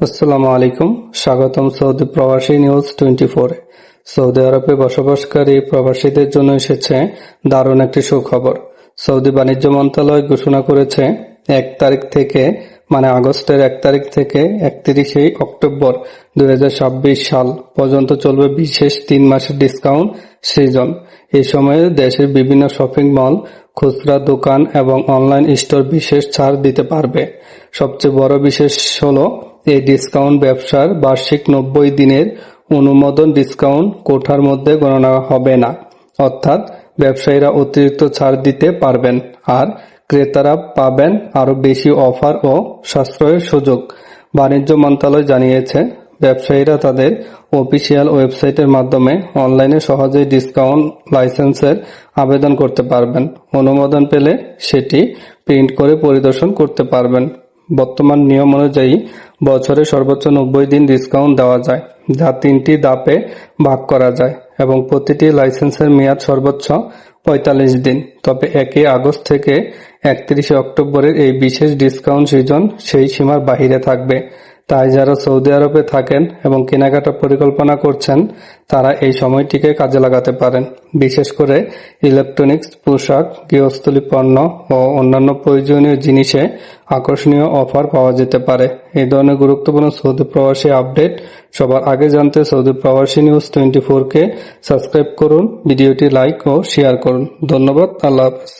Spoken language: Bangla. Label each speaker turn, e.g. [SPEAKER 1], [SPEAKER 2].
[SPEAKER 1] আসসালামু আলাইকুম। স্বাগতম সৌদি প্রবাসী নিউজ 24 এ। সৌদি আরবে বসবাসকারী প্রবাসীদের জন্য এসেছে দারুণ একটি সুখবর। সৌদি বাণিজ্য মন্ত্রণালয় ঘোষণা করেছে 1 তারিখ থেকে মানে আগস্টের 1 তারিখ থেকে 31শে অক্টোবর 2026 সাল পর্যন্ত চলবে বিশেষ 3 মাসের ডিসকাউন্ট সিজন। এই সময়ে দেশের বিভিন্ন শপিং মল, খুচরা দোকান এবং অনলাইন স্টোর বিশেষ ছাড় দিতে পারবে। সবচেয়ে বড় বিশেষ হলো এই ডিসকাউন্ট ব্যবসার বার্ষিক 90 দিনের অনুমোদন ডিসকাউন্ট কোটার মধ্যে গণনা হবে না, অর্থাৎ ব্যবসায়ীরা অতিরিক্ত ছাড় দিতে পারবেন আর ক্রেতারা পাবেন আরও বেশি অফার ও সাশ্রয়ের সুযোগ। বাণিজ্য মন্ত্রণালয় জানিয়েছে, ব্যবসায়ীরা তাদের অফিসিয়াল ওয়েবসাইটের মাধ্যমে অনলাইনে সহজেই ডিসকাউন্ট লাইসেন্সের আবেদন করতে পারবেন। অনুমোদন পেলে সেটি প্রিন্ট করে পরিদর্শন করতে পারবেন। বর্তমান নিয়ম অনুযায়ী বছরে সর্বোচ্চ 90 দিন ডিসকাউন্ট দেওয়া যায়, যা 3টি ধাপে ভাগ করা যায় এবং প্রতিটি লাইসেন্সের মেয়াদ সর্বোচ্চ 45 দিন। তবে 1 আগস্ট থেকে 31শে অক্টোবরের এই বিশেষ ডিসকাউন্ট সিজন সেই সীমার বাহিরে থাকবে। তাই যারা সৌদি আরবে থাকেন এবং কেনাকাটার পরিকল্পনা করছেন তারা এই সময়টিকে কাজে লাগাতে পারেন। বিশেষ করে ইলেকট্রনিক্স, পোশাক, গৃহস্থলী পণ্য ও অন্যান্য প্রয়োজনীয় জিনিসে আকর্ষণীয় অফার পাওয়া যেতে পারে। এই ধরনের গুরুত্বপূর্ণ সৌদি প্রবাসী আপডেট সবার আগে জানতে সৌদি প্রবাসী নিউজ 24 কে সাবস্ক্রাইব করুন, ভিডিওটি লাইক ও শেয়ার করুন। ধন্যবাদ। আল্লাহ হাফেজ।